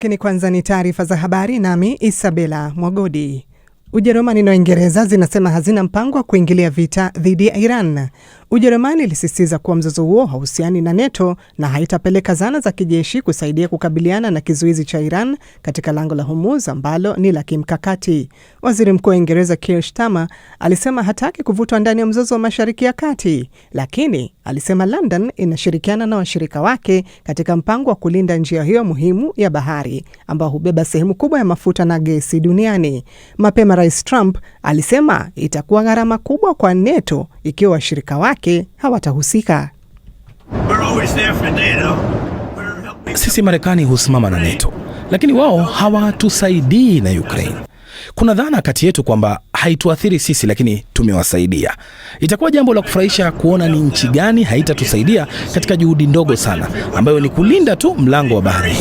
Lakini kwanza ni taarifa za habari, nami Isabella Mwagodi. Ujerumani na Uingereza zinasema hazina mpango wa kuingilia vita dhidi ya Iran. Ujerumani ilisisitiza kuwa mzozo huo hauhusiani na NATO na haitapeleka zana za kijeshi kusaidia kukabiliana na kizuizi cha Iran katika lango la Hormuz ambalo ni la kimkakati. Waziri Mkuu wa Uingereza Keir Starmer alisema hataki kuvutwa ndani ya mzozo wa Mashariki ya Kati, lakini alisema London inashirikiana na washirika wake katika mpango wa kulinda njia hiyo muhimu ya bahari ambao hubeba sehemu kubwa ya mafuta na gesi duniani. Mapema Rais Trump alisema itakuwa gharama kubwa kwa NATO ikiwa washirika wake hawatahusika. Sisi Marekani husimama na NATO, lakini wao hawatusaidii na Ukraine. Kuna dhana kati yetu kwamba haituathiri sisi, lakini tumewasaidia. Itakuwa jambo la kufurahisha kuona ni nchi gani haitatusaidia katika juhudi ndogo sana ambayo ni kulinda tu mlango wa bahari.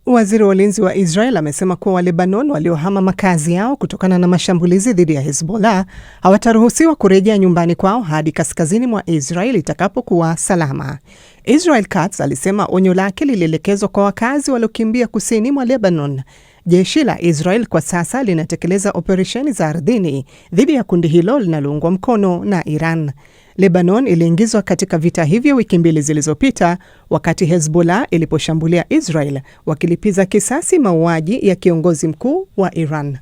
Waziri wa ulinzi wa Israel amesema kuwa Walebanon waliohama makazi yao kutokana na mashambulizi dhidi ya Hezbollah hawataruhusiwa kurejea nyumbani kwao hadi kaskazini mwa Israel itakapokuwa salama. Israel Katz alisema onyo lake lilielekezwa kwa wakazi waliokimbia kusini mwa Lebanon. Jeshi la Israel kwa sasa linatekeleza operesheni za ardhini dhidi ya kundi hilo linaloungwa mkono na Iran. Lebanon iliingizwa katika vita hivyo wiki mbili zilizopita wakati Hezbollah iliposhambulia Israel wakilipiza kisasi mauaji ya kiongozi mkuu wa Iran.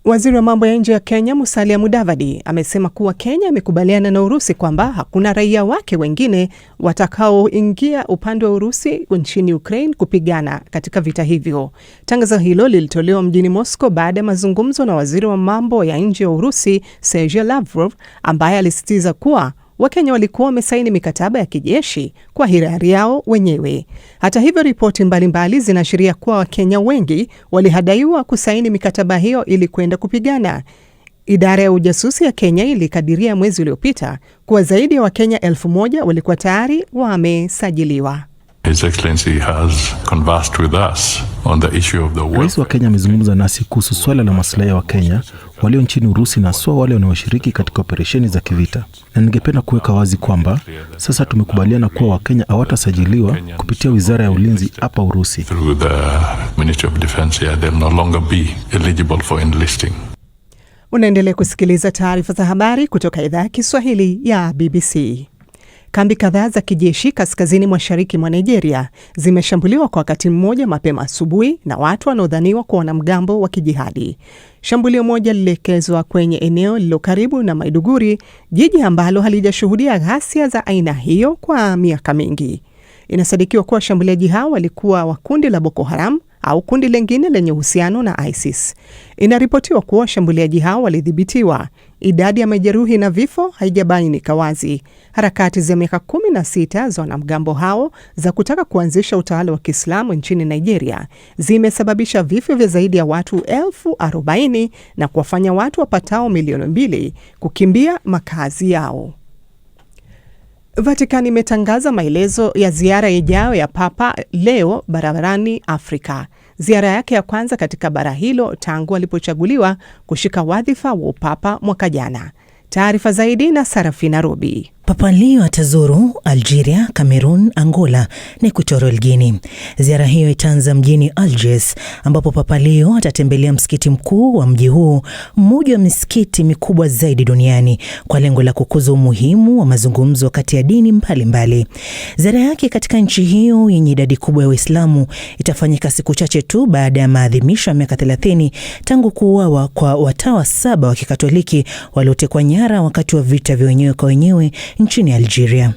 Waziri wa mambo ya nje ya Kenya Musalia Mudavadi amesema kuwa Kenya imekubaliana na Urusi kwamba hakuna raia wake wengine watakaoingia upande wa Urusi nchini Ukraine kupigana katika vita hivyo. Tangazo hilo lilitolewa mjini Moscow baada ya mazungumzo na waziri wa mambo ya nje wa Urusi Sergei Lavrov, ambaye alisisitiza kuwa Wakenya walikuwa wamesaini mikataba ya kijeshi kwa hiari yao wenyewe. Hata hivyo, ripoti mbalimbali zinaashiria kuwa Wakenya wengi walihadaiwa kusaini mikataba hiyo ili kwenda kupigana. Idara ya ujasusi ya Kenya ilikadiria mwezi uliopita kuwa zaidi ya Wakenya 1,000 walikuwa tayari wamesajiliwa. His Excellency has conversed with us on the issue of the war. Rais wa Kenya amezungumza nasi kuhusu swala la maslahi ya Wakenya walio nchini Urusi na swa wale wanaoshiriki katika operesheni za kivita. Na ningependa kuweka wazi kwamba sasa tumekubaliana kuwa Wakenya hawatasajiliwa kupitia Wizara ya Ulinzi hapa Urusi. Through the Ministry of Defense, they'll no longer be eligible for enlisting. Unaendelea kusikiliza taarifa za habari kutoka idhaa ya Kiswahili ya BBC. Kambi kadhaa za kijeshi kaskazini mashariki mwa Nigeria zimeshambuliwa kwa wakati mmoja mapema asubuhi na watu wanaodhaniwa kuwa wanamgambo wa kijihadi. Shambulio moja lilielekezwa kwenye eneo lililo karibu na Maiduguri, jiji ambalo halijashuhudia ghasia za aina hiyo kwa miaka mingi. Inasadikiwa kuwa washambuliaji hao walikuwa wa kundi la Boko Haram au kundi lingine lenye uhusiano na ISIS. Inaripotiwa kuwa washambuliaji hao walidhibitiwa. Idadi ya majeruhi na vifo haijabainika wazi. Harakati za miaka 16 za wanamgambo hao za kutaka kuanzisha utawala wa Kiislamu nchini Nigeria zimesababisha vifo vya zaidi ya watu 40,000 na kuwafanya watu wapatao milioni 2 kukimbia makazi yao. Vatican imetangaza maelezo ya ziara ijayo ya Papa Leo barani Afrika. Ziara yake ya kwanza katika bara hilo tangu alipochaguliwa kushika wadhifa wa upapa mwaka jana. Taarifa zaidi na Sarafina Robi. Papa Leo atazuru Algeria, Cameroon, Angola na Equatorial Guinea. Ziara hiyo itaanza mjini Algiers ambapo Papa Leo atatembelea msikiti mkuu wa mji huo, mmoja wa misikiti mikubwa zaidi duniani, kwa lengo la kukuza umuhimu wa mazungumzo kati ya dini mbalimbali. Ziara yake katika nchi hiyo yenye idadi kubwa ya Waislamu itafanyika siku chache tu baada ya maadhimisho ya miaka 30 tangu kuuawa kwa watawa 7 wa Kikatoliki waliotekwa nyara wakati wa vita vya wenyewe kwa wenyewe nchini Algeria.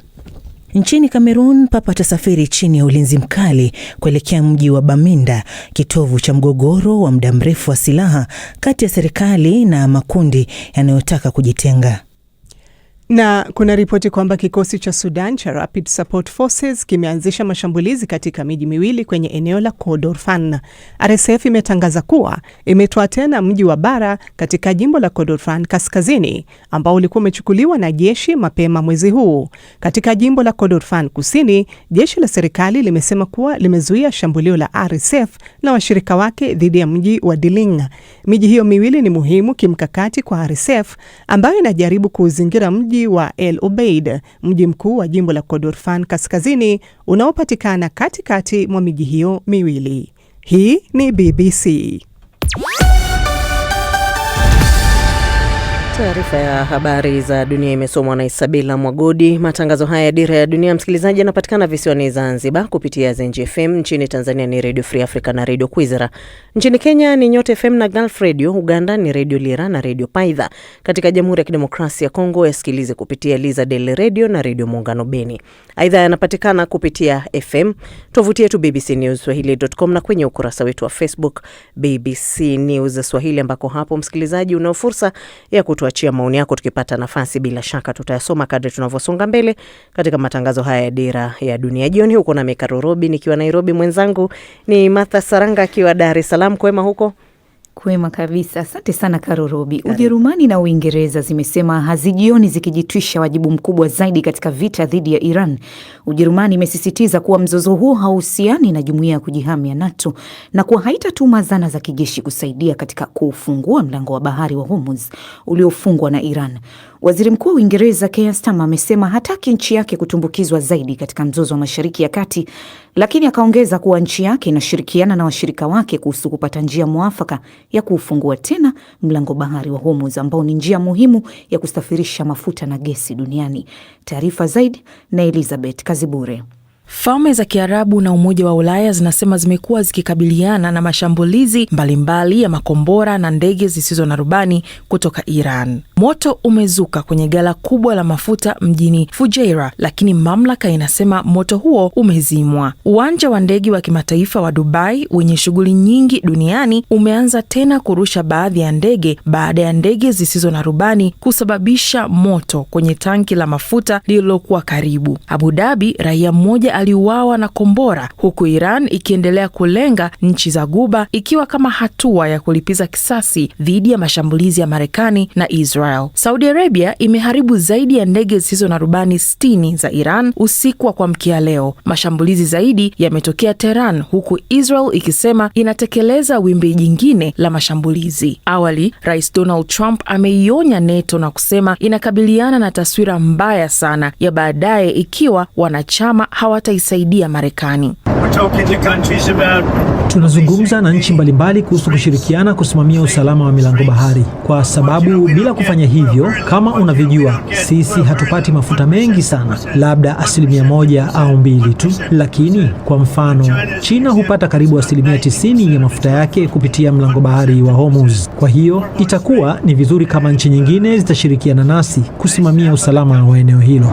Nchini Cameroon, Papa atasafiri chini ya ulinzi mkali kuelekea mji wa Bamenda, kitovu cha mgogoro wa muda mrefu wa silaha kati ya serikali na makundi yanayotaka kujitenga. Na kuna ripoti kwamba kikosi cha Sudan cha Rapid Support Forces kimeanzisha mashambulizi katika miji miwili kwenye eneo la Kordofan. RSF imetangaza kuwa imetoa tena mji wa Bara katika jimbo la Kordofan kaskazini ambao ulikuwa umechukuliwa na jeshi mapema mwezi huu. Katika jimbo la Kordofan kusini, jeshi la serikali limesema kuwa limezuia shambulio la RSF na washirika wake dhidi ya mji wa Diling. Miji hiyo miwili ni muhimu kimkakati kwa RSF ambayo inajaribu kuuzingira mji mji wa El Obeid, mji mkuu wa jimbo la Kordofan kaskazini unaopatikana katikati mwa miji hiyo miwili. Hii ni BBC. Taarifa ya habari za dunia imesomwa na Isabela Mwagodi. Matangazo haya ya Dira ya Dunia, msikilizaji, yanapatikana visiwani Zanzibar kupitia Zenji FM, nchini Tanzania ni Radio Free Africa na Radio Kwizera. Nchini Kenya ni Nyota FM na Gulf Radio, Uganda ni Radio Lira na Radio Paidha. Katika Jamhuri ya Kidemokrasia ya Kongo yasikilize kupitia Liza Del Radio na Radio Muungano Beni. Aidha yanapatikana kupitia FM, tovuti yetu bbcnewsswahili.com na kwenye ukurasa wetu wa Facebook BBC News Swahili, ambako hapo msikilizaji una fursa ya kutuachia maoni yako. Tukipata nafasi bila shaka tutayasoma kadri tunavyosonga mbele katika matangazo haya ya Dira ya Dunia. Jioni huko na Mekaro Robi nikiwa Nairobi, mwenzangu ni Martha Saranga akiwa Dar es Salaam. Kwema huko? Kwema kabisa. Asante sana Karo Robi. Ujerumani na Uingereza zimesema hazijioni zikijitwisha wajibu mkubwa zaidi katika vita dhidi ya Iran. Ujerumani imesisitiza kuwa mzozo huo hauhusiani na jumuiya ya kujihami ya NATO na kuwa haitatuma zana za kijeshi kusaidia katika kufungua mlango wa bahari wa Hormuz uliofungwa na Iran. Waziri Mkuu wa Uingereza Keir Starmer amesema hataki nchi yake kutumbukizwa zaidi katika mzozo wa Mashariki ya Kati, lakini akaongeza kuwa nchi yake inashirikiana na washirika wake kuhusu kupata njia mwafaka ya kufungua tena mlango bahari wa Hormuz ambao ni njia muhimu ya kusafirisha mafuta na gesi duniani. Taarifa zaidi na Elizabeth Kazibure. Falme za Kiarabu na Umoja wa Ulaya zinasema zimekuwa zikikabiliana na mashambulizi mbalimbali ya makombora na ndege zisizo na rubani kutoka Iran. Moto umezuka kwenye ghala kubwa la mafuta mjini Fujairah, lakini mamlaka inasema moto huo umezimwa. Uwanja wa ndege wa kimataifa wa Dubai wenye shughuli nyingi duniani umeanza tena kurusha baadhi ya ndege baada ya ndege zisizo na rubani kusababisha moto kwenye tanki la mafuta lililokuwa karibu. Abu Dhabi, raia mmoja aliuawa na kombora, huku Iran ikiendelea kulenga nchi za Guba ikiwa kama hatua ya kulipiza kisasi dhidi ya mashambulizi ya Marekani na Israel. Saudi Arabia imeharibu zaidi ya ndege zisizo na rubani 60 za Iran usiku wa kuamkia leo. Mashambulizi zaidi yametokea Tehran, huku Israel ikisema inatekeleza wimbi jingine la mashambulizi. Awali, Rais Donald Trump ameionya NATO na kusema inakabiliana na taswira mbaya sana ya baadaye ikiwa wanachama hawataisaidia Marekani. Tunazungumza na nchi mbalimbali kuhusu kushirikiana kusimamia usalama wa milango bahari, kwa sababu bila kufanya hivyo, kama unavyojua, sisi hatupati mafuta mengi sana, labda 1% au 2% tu. Lakini kwa mfano, China hupata karibu 90% ya mafuta yake kupitia mlango bahari wa Hormuz. Kwa hiyo itakuwa ni vizuri kama nchi nyingine zitashirikiana nasi kusimamia usalama wa eneo hilo.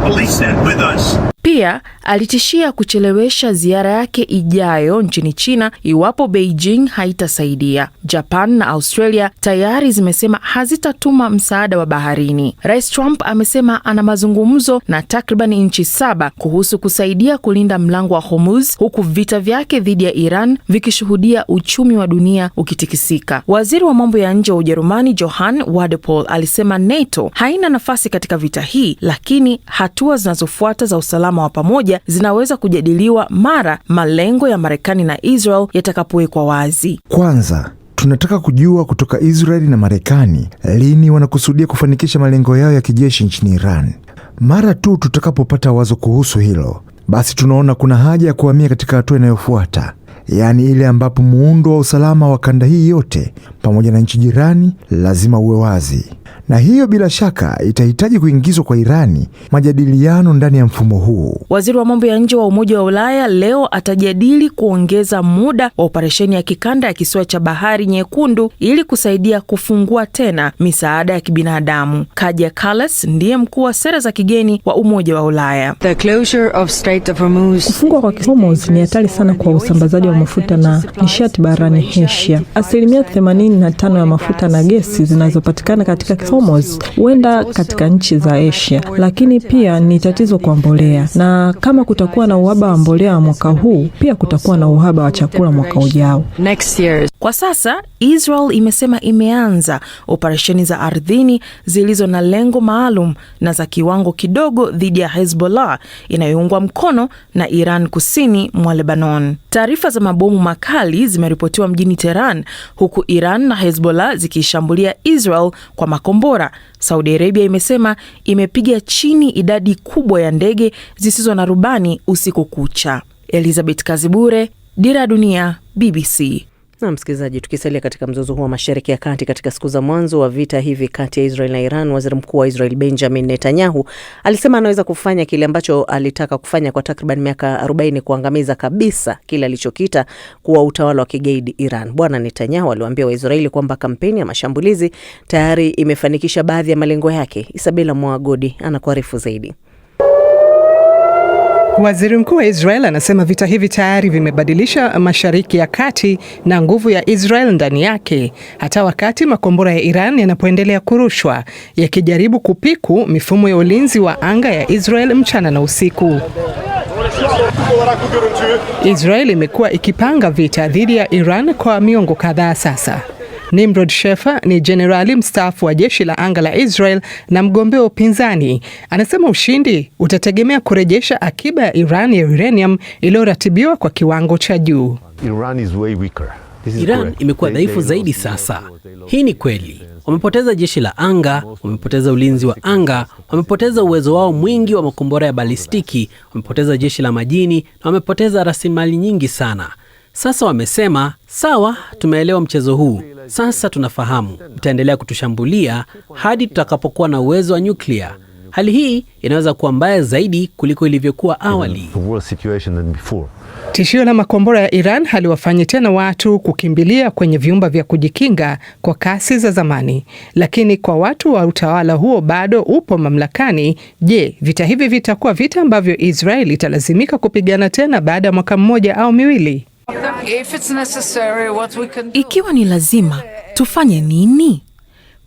Pia alitishia kuchelewesha ziara yake ijayo nchini China iwapo Beijing haitasaidia. Japan na Australia tayari zimesema hazitatuma msaada wa baharini. Rais Trump amesema ana mazungumzo na takriban nchi 7 kuhusu kusaidia kulinda mlango wa Hormuz, huku vita vyake dhidi ya Iran vikishuhudia uchumi wa dunia ukitikisika. Waziri wa mambo ya nje wa Ujerumani Johann Wadephol alisema NATO haina nafasi katika vita hii, lakini hatua zinazofuata za usalama wa pamoja zinaweza kujadiliwa mara malengo ya Marekani na Israel yatakapowekwa wazi. Kwanza, tunataka kujua kutoka Israeli na Marekani lini wanakusudia kufanikisha malengo yao ya kijeshi nchini Iran. Mara tu tutakapopata wazo kuhusu hilo, basi tunaona kuna haja ya kuhamia katika hatua inayofuata, yaani ile ambapo muundo wa usalama wa kanda hii yote pamoja na nchi jirani lazima uwe wazi. Na hiyo bila shaka itahitaji kuingizwa kwa Irani majadiliano ndani ya mfumo huu. Waziri wa mambo ya nje wa Umoja wa Ulaya leo atajadili kuongeza muda wa operesheni ya kikanda ya kisiwa cha Bahari Nyekundu ili kusaidia kufungua tena misaada ya kibinadamu. Kaja Kallas ndiye mkuu wa sera za kigeni wa Umoja wa Ulaya. Kufungwa kwa Hormuz ni hatari sana kwa usambazaji wa mafuta na nishati barani Asia. 85% ya mafuta na gesi zinazopatikana katika Hormuz huenda katika nchi za Asia, lakini pia ni tatizo kwa mbolea. Na kama kutakuwa na uhaba wa mbolea mwaka huu, pia kutakuwa na uhaba wa chakula mwaka ujao. Kwa sasa, Israel imesema imeanza operesheni za ardhini zilizo na lengo maalum na za kiwango kidogo dhidi ya Hezbollah inayoungwa mkono na Iran kusini mwa Lebanon. Taarifa za mabomu makali zimeripotiwa mjini Tehran, huku Iran na Hezbollah zikishambulia Israel kwa makombora makombora, Saudi Arabia imesema imepiga chini idadi kubwa ya ndege zisizo na rubani usiku kucha. Elizabeth Kazibure, Dira ya Dunia, BBC. Na msikilizaji, tukisalia katika mzozo huo wa Mashariki ya Kati katika siku za mwanzo wa vita hivi kati ya Israel na Iran, Waziri Mkuu wa Israel Benjamin Netanyahu alisema anaweza kufanya kile ambacho alitaka kufanya kwa takriban miaka 40, kuangamiza kabisa kile alichokita kuwa utawala wa kigaidi Iran. Bwana Netanyahu aliwaambia Waisraeli kwamba kampeni ya mashambulizi tayari imefanikisha baadhi ya malengo yake. Isabela Mwagodi anakuarifu zaidi. Waziri Mkuu wa Israel anasema vita hivi tayari vimebadilisha Mashariki ya Kati na nguvu ya Israel ndani yake, hata wakati makombora ya Iran yanapoendelea kurushwa yakijaribu kupiku mifumo ya ulinzi wa anga ya Israel mchana na usiku. Israel imekuwa ikipanga vita dhidi ya Iran kwa miongo kadhaa sasa. Nimrod Shefa ni jenerali mstaafu wa jeshi la anga la Israel na mgombea upinzani. Anasema ushindi utategemea kurejesha akiba ya Iran ya uranium iliyoratibiwa kwa kiwango cha juu. Iran imekuwa dhaifu zaidi sasa. Hii ni kweli. Wamepoteza jeshi la anga, wamepoteza ulinzi wa anga, wamepoteza uwezo wao mwingi wa makombora ya balistiki, wamepoteza jeshi la majini na wamepoteza rasilimali nyingi sana. Sasa wamesema, sawa, tumeelewa mchezo huu. Sasa tunafahamu mtaendelea kutushambulia hadi tutakapokuwa na uwezo wa nyuklia. Hali hii inaweza kuwa mbaya zaidi kuliko ilivyokuwa awali. Tishio la makombora ya Iran haliwafanyi tena watu kukimbilia kwenye vyumba vya kujikinga kwa kasi za zamani. Lakini kwa watu wa utawala huo bado upo mamlakani, je, vita hivi vitakuwa vita ambavyo Israel italazimika kupigana tena baada ya mwaka mmoja au miwili? Ikiwa ni lazima, tufanye nini?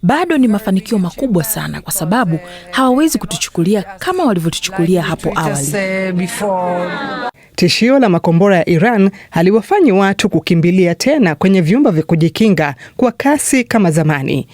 Bado ni mafanikio makubwa sana, kwa sababu hawawezi kutuchukulia kama walivyotuchukulia hapo awali. Tishio la makombora ya Iran haliwafanyi watu kukimbilia tena kwenye vyumba vya kujikinga kwa kasi kama zamani.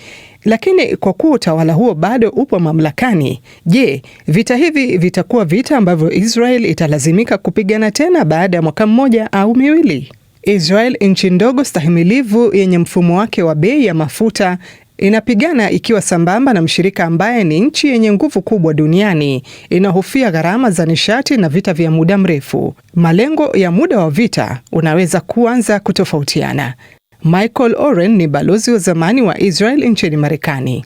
Lakini kwa kuwa utawala huo bado upo mamlakani, je, vita hivi vitakuwa vita ambavyo Israel italazimika kupigana tena baada ya mwaka mmoja au miwili? Israel, nchi ndogo stahimilivu yenye mfumo wake wa bei ya mafuta, inapigana ikiwa sambamba na mshirika ambaye ni nchi yenye nguvu kubwa duniani, inahofia gharama za nishati na vita vya muda mrefu. Malengo ya muda wa vita unaweza kuanza kutofautiana. Michael Oren ni balozi wa zamani wa Israel nchini Marekani.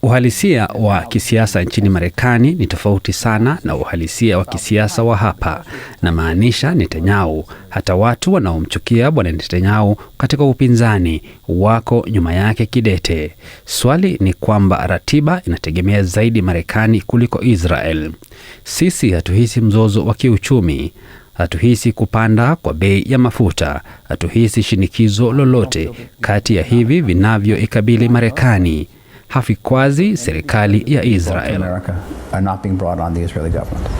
Uhalisia wa kisiasa nchini Marekani ni tofauti sana na uhalisia wa kisiasa wa hapa. Na maanisha Netanyahu, hata watu wanaomchukia bwana Netanyahu katika upinzani wako nyuma yake kidete. Swali ni kwamba ratiba inategemea zaidi Marekani kuliko Israel. Sisi hatuhisi mzozo wa kiuchumi, hatuhisi kupanda kwa bei ya mafuta, hatuhisi shinikizo lolote kati ya hivi vinavyoikabili Marekani. Hafikwazi serikali ya Israel.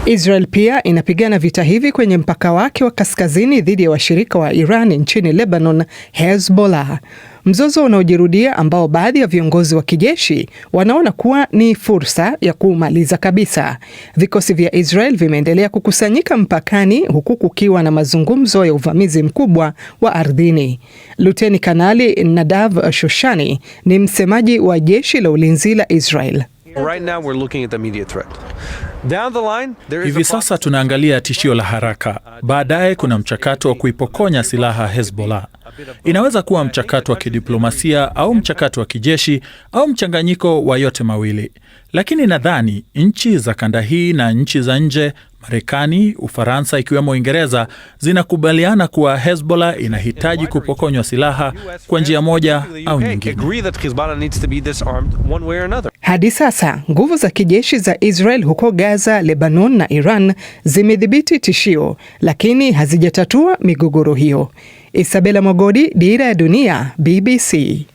Israel pia inapigana vita hivi kwenye mpaka wake wa kaskazini dhidi ya washirika wa Iran nchini Lebanon, Hezbollah. Mzozo unaojirudia ambao baadhi ya viongozi wa kijeshi wanaona kuwa ni fursa ya kumaliza kabisa. Vikosi vya Israel vimeendelea kukusanyika mpakani huku kukiwa na mazungumzo ya uvamizi mkubwa wa ardhini. Luteni Kanali Nadav Shoshani ni msemaji wa jeshi la ulinzi la Israel. Hivi sasa tunaangalia tishio la haraka. Baadaye kuna mchakato wa kuipokonya silaha Hezbollah. Inaweza kuwa mchakato wa kidiplomasia au mchakato wa kijeshi au mchanganyiko wa yote mawili. Lakini nadhani nchi za kanda hii na nchi za nje, Marekani, Ufaransa ikiwemo Uingereza, zinakubaliana kuwa Hezbollah inahitaji kupokonywa silaha kwa njia moja au nyingine. Hadi sasa, nguvu za kijeshi za Israel huko Gaza, Lebanon na Iran zimedhibiti tishio, lakini hazijatatua migogoro hiyo. Isabela Mogodi, Dira ya Dunia, BBC.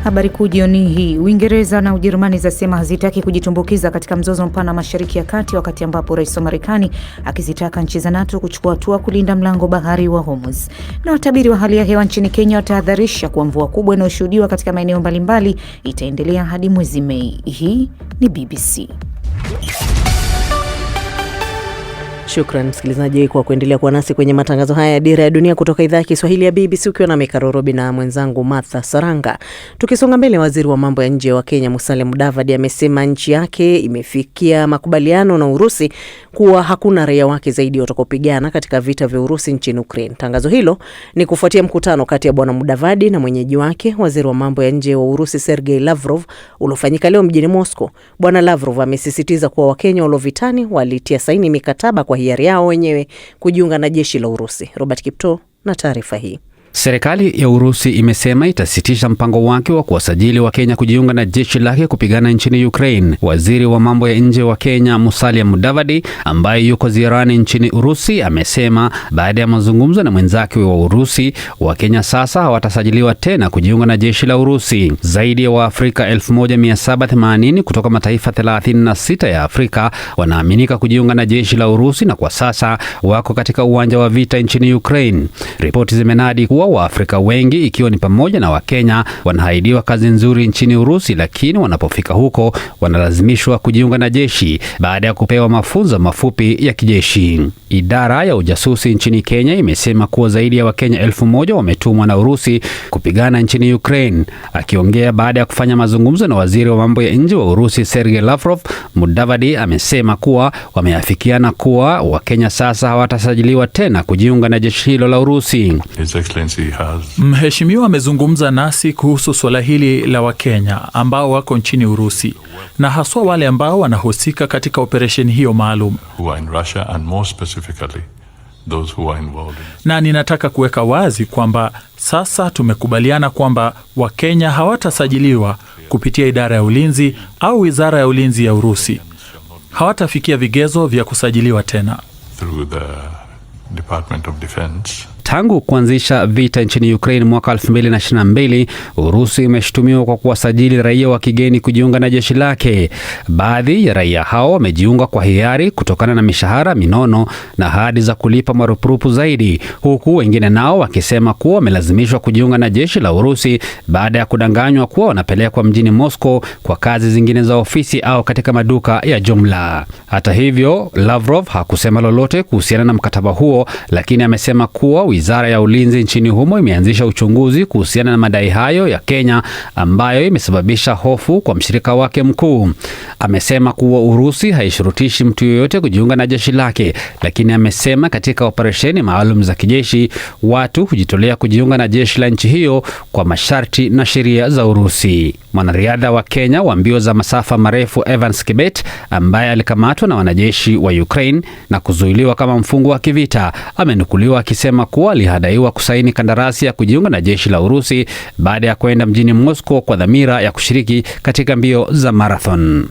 Habari kuu jioni hii. Uingereza na Ujerumani zasema hazitaki kujitumbukiza katika mzozo mpana Mashariki ya Kati, wakati ambapo rais wa Marekani akizitaka nchi za NATO kuchukua hatua kulinda mlango bahari wa Hormuz. Na watabiri wa hali ya hewa nchini Kenya watahadharisha kuwa mvua kubwa inayoshuhudiwa katika maeneo mbalimbali itaendelea hadi mwezi Mei. Hii ni BBC. Shukran msikilizaji kwa kuendelea kuwa nasi kwenye matangazo haya ya Dira ya Dunia kutoka idhaa ya Kiswahili ya BBC, ukiwa na Karorobi na mwenzangu Martha Saranga. Tukisonga mbele, waziri wa mambo ya nje wa Kenya Musalia Mudavadi amesema nchi yake imefikia makubaliano na Urusi kuwa hakuna raia wake zaidi watakopigana katika vita vya Urusi nchini Ukraine. Tangazo hilo ni kufuatia mkutano kati ya bwana Mudavadi na mwenyeji wake waziri wa mambo ya nje wa Urusi Sergei Lavrov uliofanyika leo mjini Moscow. Bwana Lavrov amesisitiza kuwa Wakenya walovitani walitia saini mikataba kwa hiari yao wenyewe kujiunga na jeshi la Urusi. Robert Kipto na taarifa hii. Serikali ya Urusi imesema itasitisha mpango wake wa kuwasajili wa Kenya kujiunga na jeshi lake kupigana nchini Ukraine. Waziri wa mambo ya nje wa Kenya Musalia Mudavadi, ambaye yuko ziarani nchini Urusi, amesema baada ya mazungumzo na mwenzake wa Urusi, wa Kenya sasa hawatasajiliwa tena kujiunga na jeshi la Urusi. Zaidi ya Waafrika 1780 kutoka mataifa 36 ya Afrika wanaaminika kujiunga na jeshi la Urusi na kwa sasa wako katika uwanja wa vita nchini Ukraine. Ripoti zimenadi kuwa Waafrika wengi ikiwa ni pamoja na Wakenya wanahaidiwa kazi nzuri nchini Urusi, lakini wanapofika huko wanalazimishwa kujiunga na jeshi baada ya kupewa mafunzo mafupi ya kijeshi. Idara ya ujasusi nchini Kenya imesema kuwa zaidi ya Wakenya 1000 wametumwa na Urusi kupigana nchini Ukraine. Akiongea baada ya kufanya mazungumzo na waziri wa mambo ya nje wa Urusi Sergei Lavrov, Mudavadi amesema kuwa wameafikiana kuwa Wakenya sasa hawatasajiliwa tena kujiunga na jeshi hilo la Urusi. Mheshimiwa amezungumza nasi kuhusu swala hili la Wakenya ambao wako nchini Urusi na haswa wale ambao wanahusika katika operesheni hiyo maalum. Na ninataka kuweka wazi kwamba sasa tumekubaliana kwamba Wakenya hawatasajiliwa kupitia idara ya ulinzi au wizara ya ulinzi ya Urusi. Hawatafikia vigezo vya kusajiliwa tena. Tangu kuanzisha vita nchini Ukraine mwaka 2022, Urusi imeshutumiwa kwa kuwasajili raia wa kigeni kujiunga na jeshi lake. Baadhi ya raia hao wamejiunga kwa hiari kutokana na mishahara minono na ahadi za kulipa marupurupu zaidi, huku wengine nao wakisema kuwa wamelazimishwa kujiunga na jeshi la Urusi baada ya kudanganywa kuwa wanapelekwa mjini Moscow kwa kazi zingine za ofisi au katika maduka ya jumla. Hata hivyo, Lavrov hakusema lolote kuhusiana na mkataba huo, lakini amesema kuwa Wizara ya Ulinzi nchini humo imeanzisha uchunguzi kuhusiana na madai hayo ya Kenya ambayo imesababisha hofu kwa mshirika wake mkuu. Amesema kuwa Urusi haishurutishi mtu yoyote kujiunga na jeshi lake, lakini amesema katika operesheni maalum za kijeshi watu hujitolea kujiunga na jeshi la nchi hiyo kwa masharti na sheria za Urusi. Mwanariadha wa Kenya wa mbio za masafa marefu Evans Kibet, ambaye alikamatwa na wanajeshi wa Ukraine na kuzuiliwa kama mfungwa wa kivita, amenukuliwa akisema kuwa alihadaiwa kusaini kandarasi ya kujiunga na jeshi la Urusi baada ya kwenda mjini Moscow kwa dhamira ya kushiriki katika mbio za marathon.